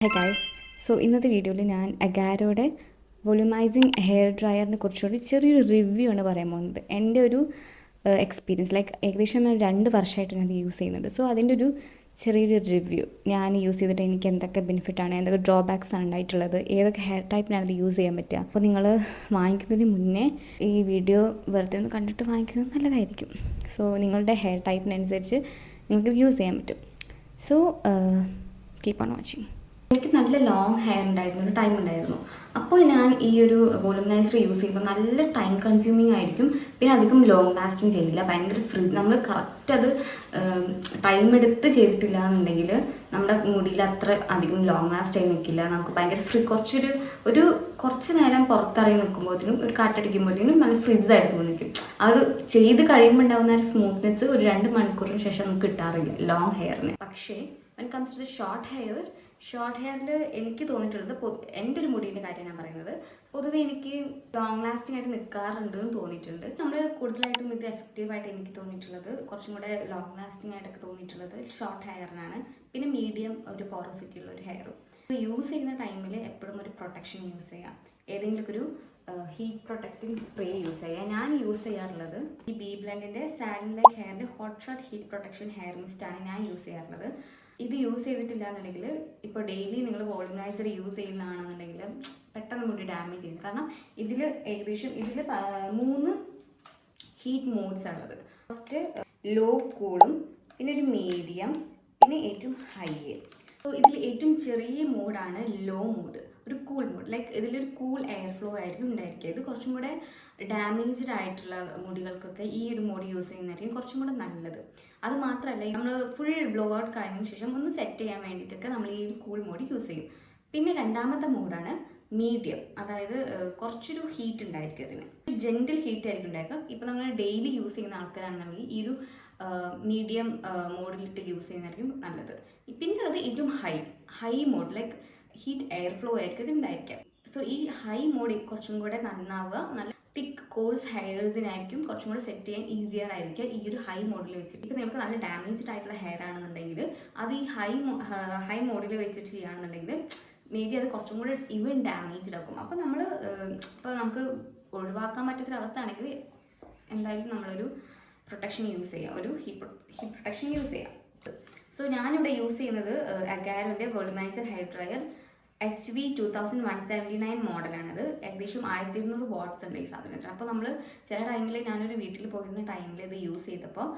Hi guys. ഇന്നത്തെ വീഡിയോയിൽ ഞാൻ അഗാരോയുടെ വോളുമൈസിങ് ഹെയർ ഡ്രയറിനെ കുറിച്ചൊരു ചെറിയൊരു റിവ്യൂ ആണ് പറയാൻ പോകുന്നത്. എൻ്റെ ഒരു എക്സ്പീരിയൻസ് ഏകദേശം ഞാൻ 2 വർഷമായിട്ട് ഞാൻ അത് യൂസ് ചെയ്യുന്നുണ്ട്. അതിൻ്റെ ഒരു ചെറിയൊരു റിവ്യൂ, ഞാൻ യൂസ് ചെയ്തിട്ട് എനിക്ക് എന്തൊക്കെ ബെനിഫിറ്റാണ്, എന്തൊക്കെ ഡ്രോബാക്സ് ആണ് ഉണ്ടായിട്ടുള്ളത്, ഏതൊക്കെ ഹെയർ ടൈപ്പിനാണ് അത് യൂസ് ചെയ്യാൻ പറ്റുക. അപ്പോൾ നിങ്ങൾ വാങ്ങിക്കുന്നതിന് മുന്നേ ഈ വീഡിയോ വെറുതെ ഒന്ന് കണ്ടിട്ട് വാങ്ങിക്കുന്നത് നല്ലതായിരിക്കും. നിങ്ങളുടെ ഹെയർ ടൈപ്പിനനുസരിച്ച് നിങ്ങൾക്ക് യൂസ് ചെയ്യാൻ പറ്റും. Keep on watching. എനിക്ക് നല്ല ലോങ് ഹെയർ ഉണ്ടായിരുന്നു, ഒരു ടൈം ഉണ്ടായിരുന്നു. അപ്പോൾ ഞാൻ ഈ ഒരു വോളുമനൈസർ യൂസ് ചെയ്യുമ്പോൾ നല്ല ടൈം കൺസ്യൂമിങ് ആയിരിക്കും, പിന്നെ അധികം ലോങ് ലാസ്റ്റും ചെയ്യില്ല. ഭയങ്കര നമ്മൾ കറക്റ്റ് അത് ടൈം എടുത്ത് ചെയ്തിട്ടില്ല എന്നുണ്ടെങ്കിൽ നമ്മുടെ മുടിയിൽ അത്ര അധികം ലോങ് ലാസ്റ്റ് ആയി നിൽക്കില്ല. നമുക്ക് ഭയങ്കര കുറച്ച് നേരം പുറത്തിറങ്ങി നിൽക്കുമ്പോഴത്തേനും, ഒരു കാറ്റടിക്കുമ്പോഴത്തേനും നല്ല ഫ്രിഡ്സായിട്ട് തോന്നിക്കും. അത് ചെയ്ത് കഴിയുമ്പോൾ ഉണ്ടാകുന്ന ഒരു സ്മൂത്ത്നെസ് ഒരു 2 മണിക്കൂറിന് ശേഷം നമുക്ക് കിട്ടാറില്ല ലോങ് ഹെയറിന്. പക്ഷേ when comes to the short ഹെയറിൽ എനിക്ക് തോന്നിയിട്ടുള്ളത്, എൻ്റെ ഒരു മുടീൻ്റെ കാര്യം ഞാൻ പറയുന്നത്, പൊതുവെ എനിക്ക് ലോങ് ലാസ്റ്റിംഗ് ആയിട്ട് നിൽക്കാറുണ്ട് എന്ന് തോന്നിയിട്ടുണ്ട്. നമ്മൾ കൂടുതലായിട്ടും ഇത് എഫക്റ്റീവായിട്ട് എനിക്ക് തോന്നിയിട്ടുള്ളത്, കുറച്ചും കൂടെ ലോങ് ലാസ്റ്റിംഗ് ആയിട്ടൊക്കെ തോന്നിയിട്ടുള്ളത് ഷോർട്ട് ഹെയറിനാണ്. പിന്നെ മീഡിയം ഒരു പോറസിറ്റി ഉള്ള ഒരു ഹെയറും. യൂസ് ചെയ്യുന്ന ടൈമിൽ എപ്പോഴും ഒരു പ്രൊട്ടക്ഷൻ യൂസ് ചെയ്യാം. ഏതെങ്കിലും ഒരു ഹീറ്റ് പ്രൊട്ടക്റ്റിംഗ് സ്പ്രേ യൂസ് ചെയ്യുക. ഞാൻ യൂസ് ചെയ്യാറുള്ളത് ഈ ബി ബ്ലെൻഡിൻ്റെ സാലൻ ലൈക്ക് ഹെയറിൻ്റെ hot shot heat protection hair മിസ്റ്റാണ് ഞാൻ യൂസ് ചെയ്യാറുള്ളത്. ഇത് യൂസ് ചെയ്തിട്ടില്ല എന്നുണ്ടെങ്കിൽ, ഇപ്പോൾ ഡെയിലി നിങ്ങൾ വോളുമനൈസർ യൂസ് ചെയ്യുന്നതാണെന്നുണ്ടെങ്കിൽ പെട്ടെന്ന് മുടി ഡാമേജ് ചെയ്യുന്നു. കാരണം ഇതിൽ 3 ഹീറ്റ് മോഡ്സ് ഉള്ളത്. ഫസ്റ്റ് ലോ കൂളും, പിന്നെ ഒരു മീഡിയം, പിന്നെ ഏറ്റവും ഹൈ. ഇതിൽ ഏറ്റവും ചെറിയ മോഡാണ് ലോ മോഡ്, ഒരു കൂൾ മോഡ്. ഇതിലൊരു കൂൾ എയർ ഫ്ലോ ആയിരിക്കും ഉണ്ടായിരിക്കുക. ഇത് കുറച്ചും കൂടെ ഡാമേജ്ഡ് ആയിട്ടുള്ള മുടികൾക്കൊക്കെ ഈ ഒരു മോഡ് യൂസ് ചെയ്യുന്നതായിരിക്കും കുറച്ചും കൂടെ നല്ലത്. അത് മാത്രമല്ല, നമ്മൾ ഫുൾ ബ്ലോ ഔട്ട് കഴിഞ്ഞതിന് ശേഷം ഒന്ന് സെറ്റ് ചെയ്യാൻ വേണ്ടിയിട്ടൊക്കെ നമ്മൾ ഈ ഒരു കൂൾ മോഡ് യൂസ് ചെയ്യും. പിന്നെ രണ്ടാമത്തെ മോഡാണ് മീഡിയം. അതായത് കുറച്ചൊരു ഹീറ്റ് ഉണ്ടായിരിക്കും, അതിന് ജെന്റിൽ ഹീറ്റ് ആയിരിക്കും ഉണ്ടായിരിക്കുക. ഇപ്പം നമ്മൾ ഡെയിലി യൂസ് ചെയ്യുന്ന ആൾക്കാരാണെന്നുണ്ടെങ്കിൽ ഈ ഒരു മീഡിയം മോഡിലിട്ട് യൂസ് ചെയ്യുന്നതായിരിക്കും നല്ലത്. പിന്നെയുള്ളത് ഏറ്റവും high mode, heat air flow ആയിരിക്കും ഇത് ഉണ്ടായിരിക്കുക. ഈ ഹൈ മോഡ് കുറച്ചും കൂടെ നന്നാവുക, നല്ല തിക്ക് കോഴ്സ് ഹെയർസിനായിരിക്കും കുറച്ചും കൂടെ സെറ്റ് ചെയ്യാൻ ഈസിയർ ആയിരിക്കുക ഈ ഒരു ഹൈ മോഡിൽ വെച്ചിട്ട്. ഇപ്പം നിങ്ങൾക്ക് നല്ല ഡാമേജ്ഡ് ആയിട്ടുള്ള ഹെയർ ആണെന്നുണ്ടെങ്കിൽ അത് ഈ ഹൈ മോഡിൽ വെച്ചിട്ട് ചെയ്യുകയാണെന്നുണ്ടെങ്കിൽ മേ ബി അത് കുറച്ചും കൂടെ ഈവൻ ഡാമേജ്ഡ് ആക്കും. അപ്പോൾ ഇപ്പോൾ നമുക്ക് ഒഴിവാക്കാൻ പറ്റാത്തൊരവസ്ഥ ആണെങ്കിൽ എന്തായാലും നമ്മളൊരു പ്രൊട്ടക്ഷൻ യൂസ് ചെയ്യുക, ഒരു ഹീറ്റ് പ്രൊട്ടക്ഷൻ യൂസ് ചെയ്യുക. ഞാനിവിടെ യൂസ് ചെയ്യുന്നത് അഗാരോൻ്റെ വോളുമൈസർ ഹെയർ ഡ്രയർ HV 2179 മോഡലാണത്. ഏകദേശം 1200 വാട്ട്സ് ഉണ്ട് ഈ സാധനത്തിന്. അപ്പോൾ നമ്മൾ ചില ടൈമിൽ, ഞാനൊരു വീട്ടിൽ പോയിരുന്ന ടൈമിൽ ഇത് യൂസ് ചെയ്തപ്പോൾ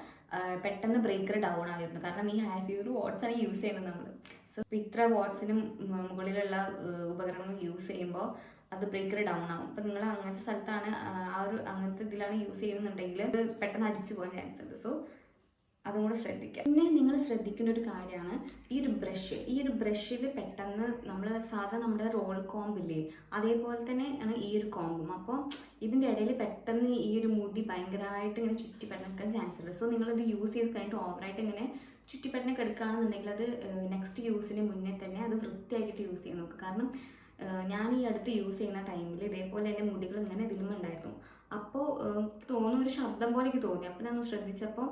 പെട്ടെന്ന് ബ്രേക്കർ ഡൗൺ ആയിരുന്നു. കാരണം ഈ 1200 വാട്ട്സാണ് യൂസ് ചെയ്യുന്നത് നമ്മൾ. ഇത്ര വാട്ട്സിനും മുകളിലുള്ള ഉപകരണങ്ങൾ യൂസ് ചെയ്യുമ്പോൾ അത് ബ്രേക്കർ ഡൗൺ ആവും. അപ്പോൾ നിങ്ങൾ അങ്ങനത്തെ സ്ഥലത്താണ് അങ്ങനത്തെ ഇതിലാണ് യൂസ് ചെയ്യുന്നുണ്ടെങ്കിൽ അത് പെട്ടെന്ന് അടിച്ചു പോകാൻ ചാൻസ് ഉണ്ട്. അതും കൂടെ ശ്രദ്ധിക്കുക. പിന്നെ നിങ്ങൾ ശ്രദ്ധിക്കേണ്ട ഒരു കാര്യമാണ് ഈ ഒരു ബ്രഷിൽ പെട്ടെന്ന് നമ്മുടെ റോൾ കോമ്പില്ലേ, അതേപോലെ തന്നെ ആണ് ഈ ഒരു കോമ്പും. അപ്പോൾ ഇതിൻ്റെ ഇടയിൽ പെട്ടെന്ന് ഈ ഒരു മുടി ഭയങ്കരമായിട്ട് ഇങ്ങനെ ചുറ്റിപ്പറ്റക്കാൻ ചാൻസ് ഉണ്ട്. നിങ്ങളിത് യൂസ് ചെയ്ത് കഴിഞ്ഞിട്ട് ഓവറായിട്ട് ഇങ്ങനെ ചുറ്റിപ്പറ്റനൊക്കെ എടുക്കുകയാണെന്നുണ്ടെങ്കിൽ അത് നെക്സ്റ്റ് യൂസിന് മുന്നേ തന്നെ അത് വൃത്തിയാക്കിയിട്ട് യൂസ് ചെയ്യാൻ നോക്കുക. കാരണം ഞാൻ ഈ അടുത്ത് യൂസ് ചെയ്യുന്ന ടൈമിൽ ഇതേപോലെ എൻ്റെ മുടികൾ ഇങ്ങനെ ഇതിലുമുണ്ടായിരുന്നു. അപ്പോൾ തോന്നുന്ന ഒരു ശബ്ദം പോലെ എനിക്ക് തോന്നി. അപ്പോൾ ഞാൻ ശ്രദ്ധിച്ചപ്പോൾ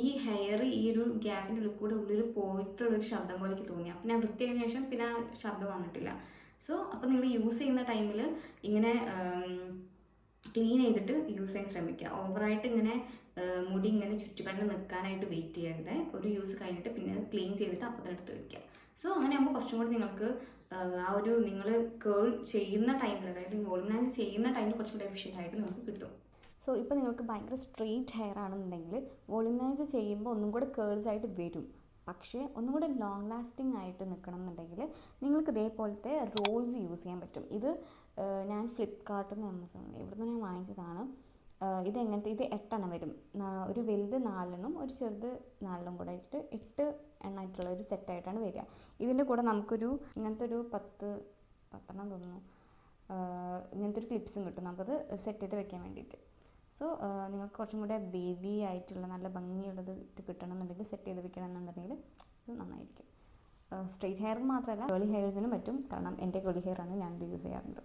ഈ ഹെയർ ഈ ഒരു ഗ്യാപ്പിൻ്റെ ഉള്ളിൽ പോയിട്ടുള്ളൊരു ശബ്ദം പോലെ എനിക്ക് തോന്നി. അപ്പോൾ ഞാൻ വൃത്തിയായതിനു ശേഷം പിന്നെ ആ ശബ്ദം വന്നിട്ടില്ല. അപ്പോൾ നിങ്ങൾ യൂസ് ചെയ്യുന്ന ടൈമിൽ ഇങ്ങനെ ക്ലീൻ ചെയ്തിട്ട് യൂസ് ചെയ്യാൻ ശ്രമിക്കുക. ഓവറായിട്ട് ഇങ്ങനെ മുടി ഇങ്ങനെ ചുറ്റിപ്പണ്ട് നിൽക്കാനായിട്ട് വെയിറ്റ് ചെയ്യരുത്. ഒരു യൂസ് കഴിഞ്ഞിട്ട് പിന്നെ അത് ക്ലീൻ ചെയ്തിട്ട് അപ്പം തന്നെ എടുത്ത് വയ്ക്കുക. അങ്ങനെ ആകുമ്പോൾ കുറച്ചും കൂടി നിങ്ങൾക്ക് നിങ്ങൾ കേൾ ചെയ്യുന്ന ടൈമിൽ, അതായത് വോളുമനൈസ് ചെയ്യുന്ന ടൈമിൽ കുറച്ചുകൂടി എഫിഷ്യൻ്റ് ആയിട്ട് നമുക്ക് കിട്ടും. ഇപ്പോൾ നിങ്ങൾക്ക് ഭയങ്കര സ്ട്രെയിറ്റ് ഹെയർ ആണെന്നുണ്ടെങ്കിൽ വോളുമനൈസ് ചെയ്യുമ്പോൾ ഒന്നും കൂടെ കേൾസ് ആയിട്ട് വരും. പക്ഷേ ഒന്നും കൂടെ ലോങ് ലാസ്റ്റിംഗ് ആയിട്ട് നിൽക്കണം എന്നുണ്ടെങ്കിൽ നിങ്ങൾക്ക് ഇതേപോലത്തെ റോൾസ് യൂസ് ചെയ്യാൻ പറ്റും. ഇത് ഞാൻ ഫ്ലിപ്കാർട്ടിൽ നിന്ന്, ആമസോണിൽ ഇവിടുന്ന് ഞാൻ വാങ്ങിച്ചതാണ്. ഇത് 8 എണ്ണം വരും. ഒരു വലുത് 4 എണ്ണം, ഒരു ചെറുത് 4 എണ്ണം കൂടെ വെച്ചിട്ട് 8 എണ്ണമായിട്ടുള്ള ഒരു സെറ്റായിട്ടാണ് വരിക. ഇതിൻ്റെ കൂടെ നമുക്കൊരു ഇങ്ങനത്തെ ഒരു 10 എണ്ണം തോന്നുന്നു, ഇങ്ങനത്തെ ഒരു ക്ലിപ്സും കിട്ടും നമുക്കത് സെറ്റ് ചെയ്ത് വെക്കാൻ വേണ്ടിയിട്ട്. നിങ്ങൾക്ക് കുറച്ചും കൂടെ വേവി ആയിട്ടുള്ള നല്ല ഭംഗിയുള്ളത് കിട്ടണമെന്നുണ്ടെങ്കിൽ, സെറ്റ് ചെയ്ത് വെക്കണമെന്നുണ്ടെങ്കിൽ ഇത് നന്നായിരിക്കും. സ്ട്രെയിറ്റ് ഹെയർ മാത്രമല്ല, കേളി ഹെയർസിനും പറ്റും. കാരണം എൻ്റെ കേളി ഹെയർ ആണ്, ഞാനിത് യൂസ് ചെയ്യാറുണ്ട്.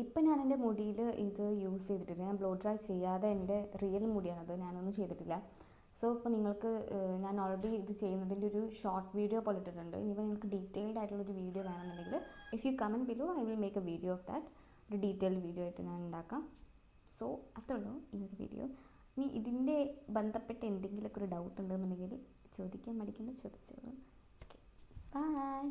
ഇപ്പം ഞാൻ എൻ്റെ മുടിയിൽ ഇത് യൂസ് ചെയ്തിട്ടില്ല. ഞാൻ ബ്ലോ ഡ്രൈ ചെയ്യാതെ എൻ്റെ റിയൽ മുടിയാണത്, ഞാനൊന്നും ചെയ്തിട്ടില്ല. സോ ഇപ്പോൾ നിങ്ങൾക്ക് ഞാൻ ഓൾറെഡി ഇത് ചെയ്യുന്നതിൻ്റെ ഒരു ഷോർട്ട് വീഡിയോ പോലെ ഇട്ടിട്ടുണ്ട്. ഇനിയിപ്പോൾ നിങ്ങൾക്ക് ഡീറ്റെയിൽഡ് ആയിട്ടുള്ളൊരു വീഡിയോ വേണമെന്നുണ്ടെങ്കിൽ if you comment below I will make A video of that. ഒരു ഡീറ്റെയിൽഡ് വീഡിയോ ആയിട്ട് ഞാൻ ഉണ്ടാക്കാം. സോ അത്രേ ഉള്ളൂ ഈ ഒരു വീഡിയോ. ഇനി ഇതിൻ്റെ ബന്ധപ്പെട്ട് എന്തെങ്കിലുമൊക്കെ ഒരു ഡൗട്ട് ഉണ്ടെന്നുണ്ടെങ്കിൽ ചോദിക്കാൻ മടിക്കേണ്ട, ചോദിച്ചോളൂ. Okay, by.